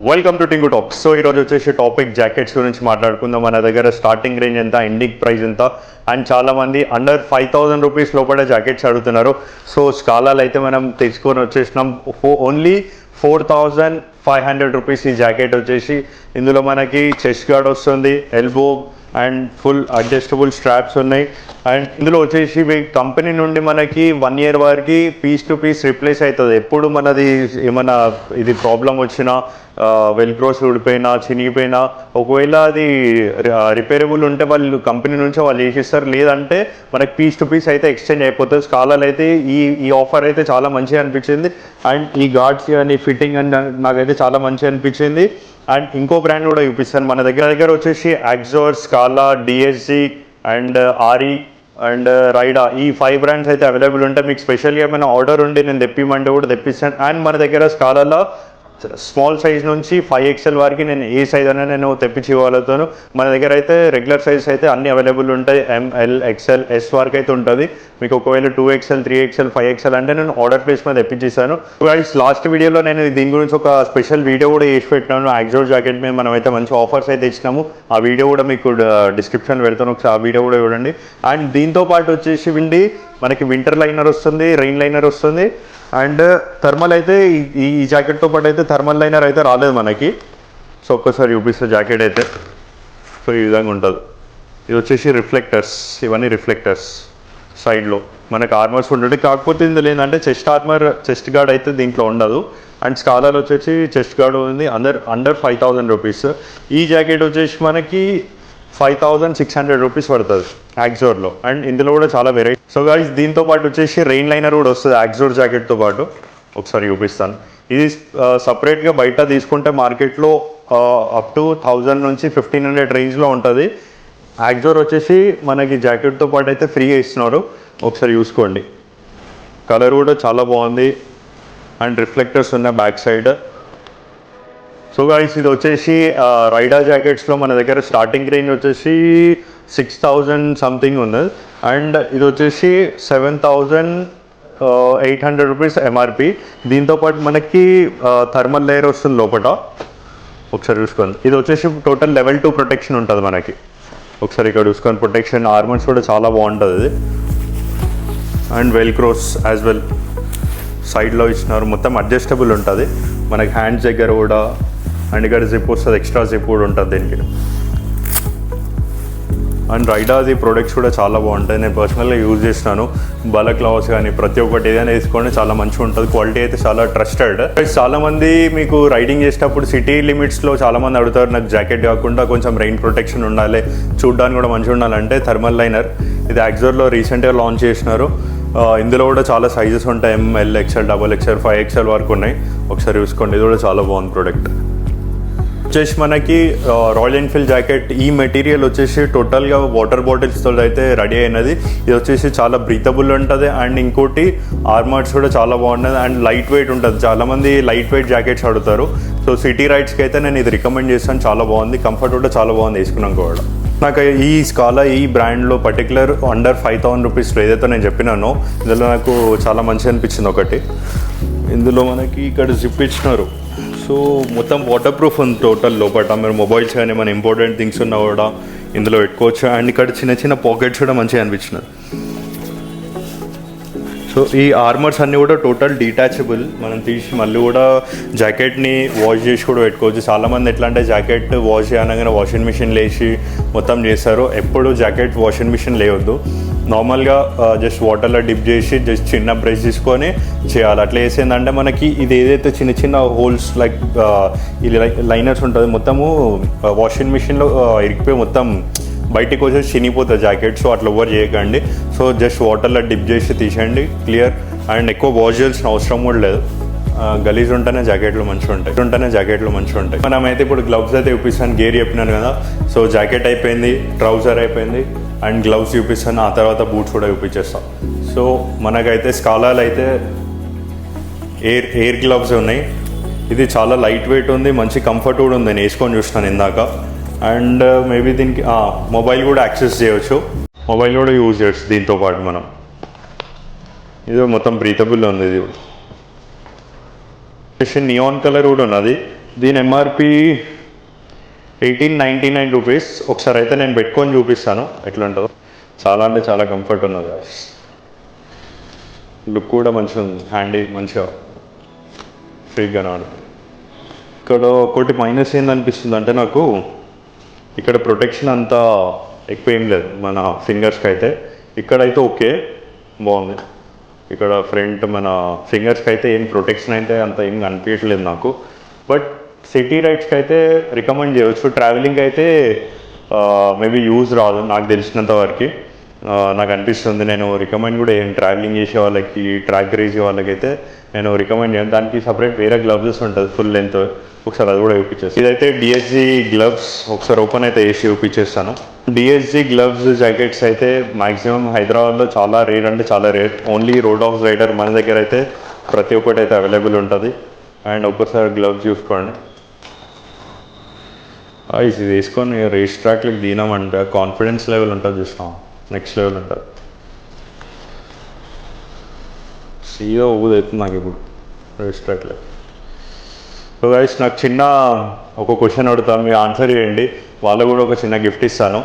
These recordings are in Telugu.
Welcome to Tingu talk. So ఈరోజు వచ్చేసి టాపిక్ జాకెట్స్ గురించి మాట్లాడుకుందాం. మన దగ్గర స్టార్టింగ్ రేంజ్ ఎంత, ఎండింగ్ ప్రైస్ ఎంత, అండ్ చాలామంది అండర్ 5,000 రూపీస్ లోపల జాకెట్స్ అడుగుతున్నారు. సో స్కాలాలు అయితే మనం తీసుకొని వచ్చేసినాం. ఓన్లీ 4,500 రూపీస్ ఈ జాకెట్ వచ్చేసి. ఇందులో మనకి చెస్ట్ గార్డ్ వస్తుంది, elbow and full adjustable straps ఉన్నాయి. అండ్ ఇందులో వచ్చేసి కంపెనీ నుండి మనకి 1 year వరకు పీస్ టు పీస్ రిప్లేస్ అవుతుంది. ఎప్పుడు మనది ఏమైనా ఇది ప్రాబ్లం వచ్చినా, వెల్క్రోస్ ఊడిపోయినా, చినిగిపోయినా, ఒకవేళ అది రిపేరబుల్ ఉంటే వాళ్ళు కంపెనీ నుంచి వాళ్ళు చేసిస్తారు, లేదంటే మనకి పీస్ టు పీస్ అయితే ఎక్స్చేంజ్ అయిపోతుంది. స్కాలాలు అయితే ఈ ఆఫర్ అయితే చాలా మంచిగా అనిపించింది. అండ్ ఈ గార్డ్స్ కానీ ఫిట్టింగ్ అని నాకైతే చాలా మంచిగా అనిపించింది. అండ్ ఇంకో బ్రాండ్ కూడా చూపిస్తాను. మన దగ్గర వచ్చేసి యాక్జోర్, scallop, DSG and aari and రైడా, ఈ 5 బ్రాండ్స్ అయితే అవైలబుల్ ఉంటాయి. మీకు స్పెషల్గా ఏమైనా ఆర్డర్ ఉండి నేను తెప్పిమంటే కూడా తెప్పిస్తాను. అండ్ మన దగ్గర స్కాలాలో స్మాల్ సైజ్ నుంచి 5XL వరకు నేను ఏ సైజ్ అయినా నేను తెప్పించి ఇవ్వగలుగుతాను. మన దగ్గర అయితే రెగ్యులర్ సైజ్ అయితే అన్ని అవైలబుల్ ఉంటాయి. ML, XL, S వరకు అయితే ఉంటుంది. మీకు ఒకవేళ 2XL, 3XL, 5XL అంటే నేను ఆర్డర్ ప్లేస్ మీద తెప్పించేసాను. గైస్, లాస్ట్ వీడియోలో నేను దీని గురించి ఒక స్పెషల్ వీడియో కూడా చేసి పెట్టినాను. యాక్జోర్ జాకెట్ మీద మనం అయితే మంచి ఆఫర్స్ అయితే ఇచ్చినాము. ఆ వీడియో కూడా మీకు డిస్క్రిప్షన్ పెడతాను, ఒకసారి ఆ వీడియో కూడా చూడండి. అండ్ దీంతో పాటు వచ్చేసి మనకి వింటర్ లైనర్ వస్తుంది, రెయిన్ లైనర్ వస్తుంది. అండ్ థర్మల్ అయితే ఈ జాకెట్తో పాటు అయితే థర్మల్ లైనర్ అయితే రాలేదు మనకి. సో ఒక్కసారి చూపిస్తే జాకెట్ అయితే సో ఈ విధంగా ఉంటుంది. ఇది వచ్చేసి రిఫ్లెక్టర్స్, ఇవన్నీ రిఫ్లెక్టర్స్ సైడ్లో మనకి ఆర్మర్స్ ఉంటుంది. కాకపోతే ఇందులో ఏంటంటే చెస్ట్ గార్డ్ అయితే దీంట్లో ఉండదు. అండ్ స్కాలాలో వచ్చేసి చెస్ట్ గార్డ్ ఉంది. Under 5,000 rupees. ఈ జాకెట్ వచ్చేసి మనకి 5,600 రూపీస్ పడుతుంది యాక్జోర్లో. అండ్ ఇందులో కూడా చాలా వెరైటీ. సో గైస్, దీంతో పాటు వచ్చేసి రెయిన్ లైనర్ కూడా వస్తుంది యాక్జోర్ జాకెట్తో పాటు. ఒకసారి చూపిస్తాను. ఇది సపరేట్గా బయట తీసుకుంటే మార్కెట్లో అప్ టు 1,000 నుంచి 1,500 రేంజ్లో ఉంటుంది. యాక్జోర్ వచ్చేసి మనకి జాకెట్తో పాటు అయితే ఫ్రీగా ఇస్తున్నారు. ఒకసారి చూసుకోండి. కలర్ కూడా చాలా బాగుంది. అండ్ రిఫ్లెక్టర్స్ ఉన్నాయి బ్యాక్ సైడ్. సో గైస్, ఇది వచ్చేసి రైడా జాకెట్స్లో మన దగ్గర స్టార్టింగ్ రేంజ్ వచ్చేసి 6,000 సంథింగ్ ఉన్నది. అండ్ ఇది వచ్చేసి 7,800 రూపీస్ ఎంఆర్పి. దీంతోపాటు మనకి థర్మల్ లేయర్ వస్తుంది లోపల. ఒకసారి చూసుకోండి. ఇది వచ్చేసి టోటల్ లెవెల్ 2 ప్రొటెక్షన్ ఉంటుంది మనకి. ఒకసారి ఇక్కడ చూసుకొని, ప్రొటెక్షన్ ఆర్మర్స్ కూడా చాలా బాగుంటుంది ఇది. అండ్ వెల్క్రోస్ యాజ్ వెల్ సైడ్లో ఇచ్చినారు. మొత్తం అడ్జస్టబుల్ ఉంటుంది మనకి హ్యాండ్స్ దగ్గర కూడా. అండ్ ఇక్కడ జిప్ వస్తుంది, ఎక్స్ట్రా జిప్ కూడా ఉంటుంది దీనికి. అండ్ రైడాది ప్రొడక్ట్స్ కూడా చాలా బాగుంటాయి. నేను పర్సనల్గా యూజ్ చేసినాను. బలక్లాస్ కానీ ప్రతి ఒక్కటి ఏదైనా వేసుకోండి, చాలా మంచిగా ఉంటుంది. క్వాలిటీ అయితే చాలా ట్రస్టెడ్. చాలామంది మీకు రైడింగ్ చేసేటప్పుడు సిటీ లిమిట్స్లో చాలామంది అడుగుతారు, నాకు జాకెట్ కాకుండా కొంచెం రెయిన్ ప్రొటెక్షన్ ఉండాలి, చూడడానికి కూడా మంచిగా ఉండాలంటే థర్మల్ లైనర్ ఇది యాక్జోర్లో రీసెంట్గా లాంచ్ చేసినారు. ఇందులో కూడా చాలా సైజెస్ ఉంటాయి. ML, XL, XXL, 5XL వరకు ఉన్నాయి. ఒకసారి చూసుకోండి. ఇది కూడా చాలా బాగుంది ప్రోడక్ట్. వచ్చేసి మనకి రాయల్ ఎన్ఫీల్డ్ జాకెట్, ఈ మెటీరియల్ వచ్చేసి టోటల్గా వాటర్ బాటిల్స్తో అయితే రెడీ అయినది. ఇది వచ్చేసి చాలా బ్రీతబుల్ ఉంటుంది. అండ్ ఇంకోటి ఆర్మర్స్ కూడా చాలా బాగుంటుంది. అండ్ లైట్ వెయిట్ ఉంటుంది. చాలామంది లైట్ వెయిట్ జాకెట్స్ అడుగుతారు. సో సిటీ రైడ్స్కి అయితే నేను ఇది రికమెండ్ చేస్తాను. చాలా బాగుంది, కంఫర్ట్ కూడా చాలా బాగుంది వేసుకున్నాం కూడా. నాకు ఈ స్కాలా ఈ బ్రాండ్లో పర్టికులర్ అండర్ 5,000 రూపీస్లో ఏదైతే నేను చెప్పినానో ఇందులో నాకు చాలా మంచిగా అనిపించింది. ఒకటి ఇందులో మనకి ఇక్కడ జిప్ ఇచ్చినారు. సో మొత్తం వాటర్ ప్రూఫ్ ఉంది టోటల్ లోపల. మీరు మొబైల్స్ కానీ మన ఇంపార్టెంట్ థింగ్స్ ఉన్నా కూడా ఇందులో పెట్టుకోవచ్చు. అండ్ ఇక్కడ చిన్న చిన్న పాకెట్స్ కూడా మంచిగా అనిపించినారు. సో ఈ ఆర్మర్స్ అన్నీ కూడా టోటల్ డీటాచబుల్. మనం తీసి మళ్ళీ కూడా జాకెట్ని వాష్ చేసి కూడా పెట్టుకోవచ్చు. చాలామంది ఎట్లా అంటే జాకెట్ వాష్ చేయగానే వాషింగ్ మిషన్ లేచి మొత్తం చేస్తారు. ఎప్పుడు జాకెట్ వాషింగ్ మిషన్ లేవద్దు. నార్మల్గా జస్ట్ వాటర్లో డిప్ చేసి జస్ట్ చిన్న బ్రష్ తీసుకొని చేయాలి. అట్లా వేసేందంటే మనకి ఇది ఏదైతే చిన్న చిన్న హోల్స్ లైక్ ఇది లైనర్స్ ఉంటుంది మొత్తము వాషింగ్ మిషన్లో ఇరికిపోయి మొత్తం బయటికి వచ్చేసి చినిగిపోతుంది జాకెట్. సో అట్లా ఓవర్ చేయకండి. సో జస్ట్ వాటర్లో డిప్ చేసి తీసేయండి, క్లియర్. అండ్ ఎక్కువ వాష్ చేయాల్సిన అవసరం కూడా లేదు. గలీజ్ ఉంటేనే జాకెట్లు మంచిగా ఉంటాయి. మనమైతే ఇప్పుడు గ్లవ్స్ అయితే చూపిస్తాను. గేర్ చెప్పినాను కదా. సో జాకెట్ అయిపోయింది, ట్రౌజర్ అయిపోయింది, అండ్ గ్లవ్స్ చూపిస్తాను. ఆ తర్వాత బూట్స్ కూడా చూపించేస్తాం. సో మనకైతే స్కాలాలు అయితే ఎయిర్ గ్లవ్స్ ఉన్నాయి. ఇది చాలా లైట్ వెయిట్ ఉంది, మంచి కంఫర్ట్ కూడా ఉంది. నేను వేసుకొని చూస్తున్నాను ఇందాక. అండ్ మేబీ దీనికి మొబైల్ కూడా యాక్సెస్ చేయవచ్చు, మొబైల్ కూడా యూజ్ చేయొచ్చు దీంతో పాటు మనం. ఇది మొత్తం బ్రీతబుల్ ఉంది. ఇది నియాన్ కలర్ కూడా ఉన్నది. దీని ఎంఆర్పి 1899 రూపీస్. ఒకసారి అయితే నేను పెట్టుకొని చూపిస్తాను ఎట్లా ఉంటుందో. చాలా అంటే చాలా కంఫర్ట్ ఉన్నది. లుక్ కూడా మంచిగా ఉంది, హ్యాండీ మంచిగా ఫ్రీగా నాడు. ఇక్కడ ఒకటి మైనస్ ఏందనిపిస్తుంది అంటే నాకు ఇక్కడ ప్రొటెక్షన్ అంతా ఎక్కువ ఏం లేదు మన ఫింగర్స్కి అయితే. ఇక్కడైతే ఓకే బాగుంది. ఇక్కడ ఫ్రంట్ మన ఫింగర్స్కి అయితే ఏం ప్రొటెక్షన్ అయితే అంత ఏం కనిపించట్లేదు నాకు. బట్ సిటీ రైడ్స్కి అయితే రికమెండ్ చేయవచ్చు. ట్రావెలింగ్ అయితే మేబీ యూజ్ రాదు నాకు తెలిసినంత వరకు. నాకు అనిపిస్తుంది నేను రికమెండ్ కూడా ఏం ట్రావెలింగ్ చేసే వాళ్ళకి, ట్రాక్ రేసే వాళ్ళకైతే నేను రికమెండ్ చేయను. దానికి సపరేట్ వేరే గ్లవ్స్ ఉంటుంది ఫుల్ లెంత్. ఒకసారి అది కూడా చూపించేస్తాను. ఇదైతే డిఎస్జీ గ్లవ్స్. ఒకసారి ఓపెన్ అయితే వేసి చూపించేస్తాను. డిఎస్జీ గ్లవ్స్ జాకెట్స్ అయితే మ్యాక్సిమం హైదరాబాద్లో చాలా రేర్ అంటే చాలా rare. Only road of rider మన దగ్గర అయితే ప్రతి ఒక్కటి అయితే అవైలబుల్ ఉంటుంది. అండ్ ఒక్కసారి గ్లవ్స్ చూసుకోండి. ఇది వేసుకొని రేస్ ట్రాక్లకు దిగినామంటే కాన్ఫిడెన్స్ లెవెల్ ఉంటుంది చూసినాం, నెక్స్ట్ లెవెల్ ఉంటుంది. సీదా ఊదవుతుంది నాకు ఇప్పుడు రేస్ ట్రాక్లో. సో గైస్ నాకు చిన్న ఒక క్వశ్చన్ అడుగుతాను, మీరు ఆన్సర్ చేయండి. వాళ్ళకు కూడా ఒక చిన్న గిఫ్ట్ ఇస్తాను.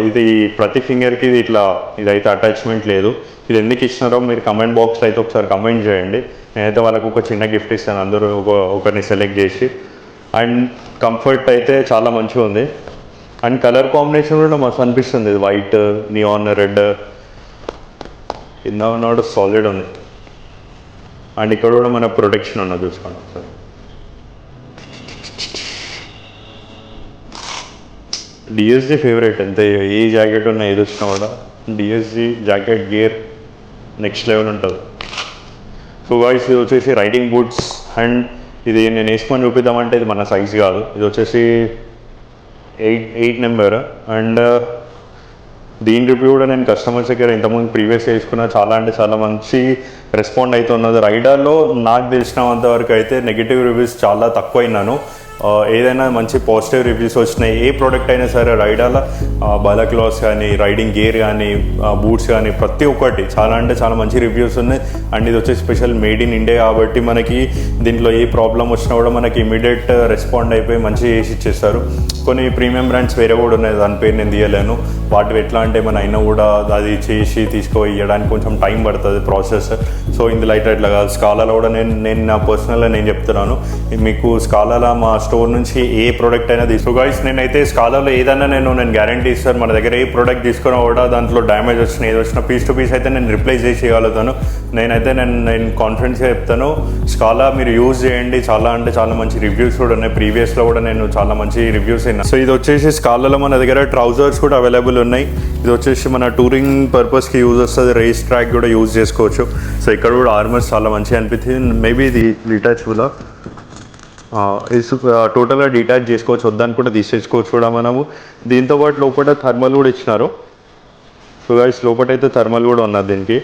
ఇది ప్రతి ఫింగర్కి ఇది ఇట్లా ఇదైతే అటాచ్మెంట్ లేదు. ఇది ఎందుకు ఇచ్చినారో మీరు కమెంట్ బాక్స్లో అయితే ఒకసారి కమెంట్ చేయండి. నేనైతే వాళ్ళకు ఒక చిన్న గిఫ్ట్ ఇస్తాను, అందరూ ఒకరిని సెలెక్ట్ చేసి. అండ్ కంఫర్ట్ అయితే చాలా మంచిగా ఉంది. అండ్ కలర్ కాంబినేషన్ కూడా మస్తు అనిపిస్తుంది. ఇది వైట్, నియాన్ రెడ్, ఉన్నాడు సాలిడ్ ఉంది. అండ్ ఇక్కడ కూడా మన ప్రొటెక్షన్ ఉన్నది చూసుకోండి ఒకసారి. DSG favourite. అంతే ఏ జాకెట్ ఉన్నా ఏది వచ్చినా కూడా DSG jacket gear next level ఉంటుంది. సో గాయ్స్ ఇది వచ్చేసి రైడింగ్ బూట్స్. అండ్ ఇది నేను వేసుకొని చూపిద్దామంటే ఇది మన సైజ్ కాదు. ఇది వచ్చేసి 8 నెంబర్. అండ్ దీని రివ్యూ కూడా నేను కస్టమర్స్ దగ్గర ఇంతకుముందు ప్రీవియస్ వేసుకున్న చాలా అంటే చాలా మంచి రెస్పాండ్ అవుతున్నది. రైడర్లో నాకు తెలిసినంత వరకు అయితే నెగిటివ్ రివ్యూస్ చాలా తక్కువ అయినాను. ఏదైనా మంచి పాజిటివ్ రివ్యూస్ వచ్చినాయి. ఏ ప్రోడక్ట్ అయినా సరే రైడర్లో బాలక్లాస్ కానీ, రైడింగ్ గేర్ కానీ, బూట్స్ కానీ ప్రతి ఒక్కటి చాలా అంటే చాలా మంచి రివ్యూస్ ఉన్నాయి. అండ్ ఇది వచ్చి స్పెషల్ మేడ్ ఇన్ ఇండియా కాబట్టి మనకి దీంట్లో ఏ ప్రాబ్లం వచ్చినా కూడా మనకి ఇమీడియట్ రెస్పాండ్ అయిపోయి మంచిగా చేసి ఇచ్చేస్తారు. కొన్ని ప్రీమియం బ్రాండ్స్ వేరే కూడా ఉన్నాయి, దాని పేరు నేను తీయలేను. వాటి ఎట్లా అంటే మన అయినా కూడా అది చేసి తీసుకుపోయడానికి కొంచెం టైం పడుతుంది ప్రాసెస్. సో ఇందులో అయితే ఇట్లా కాదు. స్కాలాలో కూడా నేను నా పర్సనల్గా నేను చెప్తున్నాను, మీకు స్కాలాలో మా స్టోర్ నుంచి ఏ ప్రోడక్ట్ అయినా తీసుకో గైస్. నేనైతే స్కాలాలో ఏదైనా నేను గ్యారంటీ ఇస్తాను. మన దగ్గర ఏ ప్రోడక్ట్ తీసుకున్నా కూడా దాంట్లో డ్యామేజ్ వచ్చినా ఏది వచ్చినా పీస్ టు పీస్ అయితే నేను రిప్లేస్ చేసి చేయగలుగుతాను. నేను కాన్ఫిడెన్స్గా చెప్తాను, స్కాలా మీరు యూజ్ చేయండి. చాలా అంటే చాలా మంచి రివ్యూస్ కూడా ఉన్నాయి. ప్రీవియస్లో కూడా నేను చాలా మంచి రివ్యూస్ అయినా. సో ఇది వచ్చేసి స్కాలాలో మన దగ్గర ట్రౌజర్స్ కూడా అవైలబుల్ ఉన్నాయి. ఇది వచ్చేసి మన టూరింగ్ పర్పస్కి యూజ్ వస్తుంది, రేస్ ట్రాక్ కూడా యూజ్ చేసుకోవచ్చు. సో ఇక్కడ కూడా ఆర్మర్స్ చాలా మంచిగా అనిపించింది. మేబీ ఇది డిటాచబుల్, ఇది టోటల్గా డిటాచ్ చేసుకోవచ్చు, వద్దని కూడా తీసేసుకోవచ్చు కూడా మనము. దీంతోపాటు లోపల థర్మల్ కూడా ఇచ్చినారు. సో గైస్ లోపల అయితే థర్మల్ కూడా ఉన్నది. దీనికి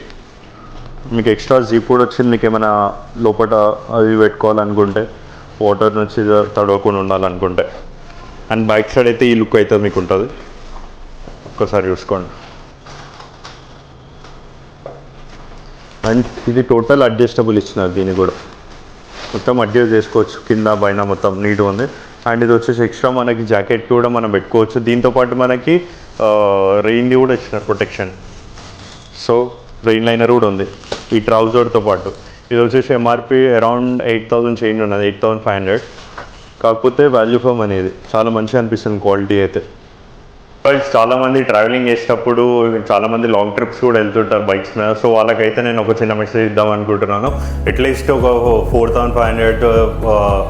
మీకు ఎక్స్ట్రా జీప్ కూడా వచ్చింది. మీకు ఏమైనా లోపల అవి పెట్టుకోవాలనుకుంటే, వాటర్ నుంచి తడవకుండా ఉండాలనుకుంటే. అండ్ బ్యాక్ సైడ్ అయితే ఈ లుక్ అయితే మీకు ఉంటుంది. ఒక్కసారి చూసుకోండి. అండ్ ఇది టోటల్ అడ్జస్టబుల్ ఇచ్చినారు. దీన్ని కూడా మొత్తం అడ్జస్ట్ చేసుకోవచ్చు, కింద పైన మొత్తం నీట్గా ఉంది. అండ్ ఇది వచ్చేసి ఎక్స్ట్రా మనకి జాకెట్ కూడా మనం పెట్టుకోవచ్చు. దీంతోపాటు మనకి రెయిన్ కూడా ఇచ్చినారు ప్రొటెక్షన్. సో రెయిన్ లైనర్ కూడా ఉంది ఈ ట్రౌజర్తో పాటు. ఇది వచ్చేసి ఎంఆర్పి అరౌండ్ 8,000 చేంజ్ ఉన్నది, 8,500. కాకపోతే వాల్యూ ఫర్ మనీ ఇది చాలా మంచిగా అనిపిస్తుంది క్వాలిటీ అయితే. చాలామంది ట్రావెలింగ్ చేసేటప్పుడు చాలామంది లాంగ్ ట్రిప్స్ కూడా వెళ్తుంటారు బైక్స్ మీద. సో వాళ్ళకైతే నేను ఒక చిన్న మెసేజ్ ఇద్దాం అనుకుంటున్నాను. అట్లీస్ట్ ఒక 4,500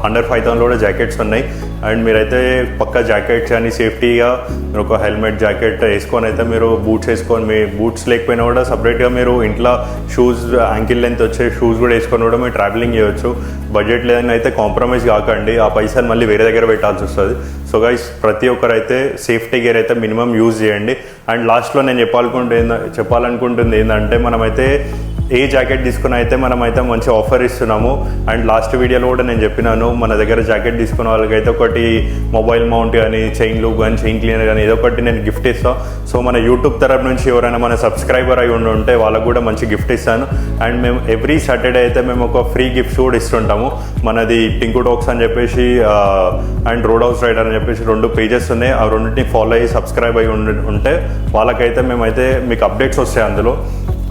అండర్ 5,000 కూడా జాకెట్స్ ఉన్నాయి. అండ్ మీరైతే పక్కా జాకెట్స్ కానీ సేఫ్టీగా మీరు ఒక హెల్మెట్ జాకెట్ వేసుకొని అయితే మీరు బూట్స్ వేసుకొని, మీ బూట్స్ లేకపోయినా కూడా సపరేట్గా మీరు ఇంట్లో షూస్ యాంకిల్ లెంత్ వచ్చే షూస్ కూడా వేసుకొని కూడా మీరు ట్రావెలింగ్ చేయొచ్చు. బడ్జెట్ లేదని అయితే కాంప్రమైజ్ కాకండి, ఆ పైసలు మళ్ళీ వేరే దగ్గర పెట్టాల్సి వస్తుంది. సో గైస్ ప్రతి ఒక్కరైతే సేఫ్టీ గేర్ అయితే మినిమం యూజ్ చేయండి. అండ్ లాస్ట్లో నేను చెప్పాలనుకుంటుంది ఏంటంటే మనమైతే ఏ జాకెట్ తీసుకున్న అయితే మనమైతే మంచి ఆఫర్ ఇస్తున్నాము. అండ్ లాస్ట్ వీడియోలో కూడా నేను చెప్పినాను, మన దగ్గర జాకెట్ తీసుకున్న వాళ్ళకైతే ఒకటి మొబైల్ మౌంట్ కానీ, చైన్ లూప్ కానీ, చైన్ క్లీనర్ కానీ ఏదో ఒకటి నేను గిఫ్ట్ ఇస్తాను. సో మన యూట్యూబ్ తరఫు నుంచి ఎవరైనా మన సబ్స్క్రైబర్ అయి ఉంటే వాళ్ళకు కూడా మంచి గిఫ్ట్ ఇస్తాను. అండ్ మేము ఎవ్రీ సాటర్డే అయితే మేము ఒక ఫ్రీ గిఫ్ట్స్ కూడా ఇస్తుంటాము. మనది టింకు టాక్స్ అని చెప్పేసి అండ్ రోడ్ హౌస్ రైడర్ అని చెప్పేసి 2 పేజెస్ ఉన్నాయి. ఆ రెండింటిని ఫాలో అయ్యి సబ్స్క్రైబ్ అయ్యి ఉంటే వాళ్ళకైతే మేమైతే మీకు అప్డేట్స్ వస్తాయి అందులో.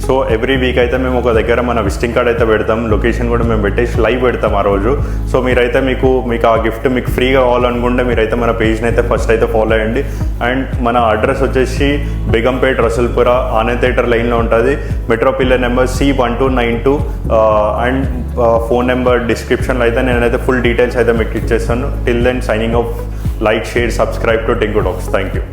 సో ఎవ్రీ వీక్ అయితే మేము ఒక దగ్గర మన విజిటింగ్ కార్డ్ అయితే పెడతాం, లొకేషన్ కూడా మేము పెట్టేసి లైవ్ పెడతాం ఆ రోజు. సో మీరైతే మీకు ఆ గిఫ్ట్ మీకు ఫ్రీగా కావాలనుకుంటే మీరైతే మన పేజ్ని అయితే ఫస్ట్ అయితే ఫాలో అయ్యండి. అండ్ మన అడ్రస్ వచ్చేసి బేగంపేట్, రసూల్పుర, ఆనంద్ థియేటర్ లైన్లో ఉంటుంది. Metro pillar number C1292 and phone number డిస్క్రిప్షన్లో అయితే నేనైతే ఫుల్ డీటెయిల్స్ అయితే మీకు ఇచ్చేస్తాను. Till then signing off. Like, share, subscribe to Tinku talks. Thank you.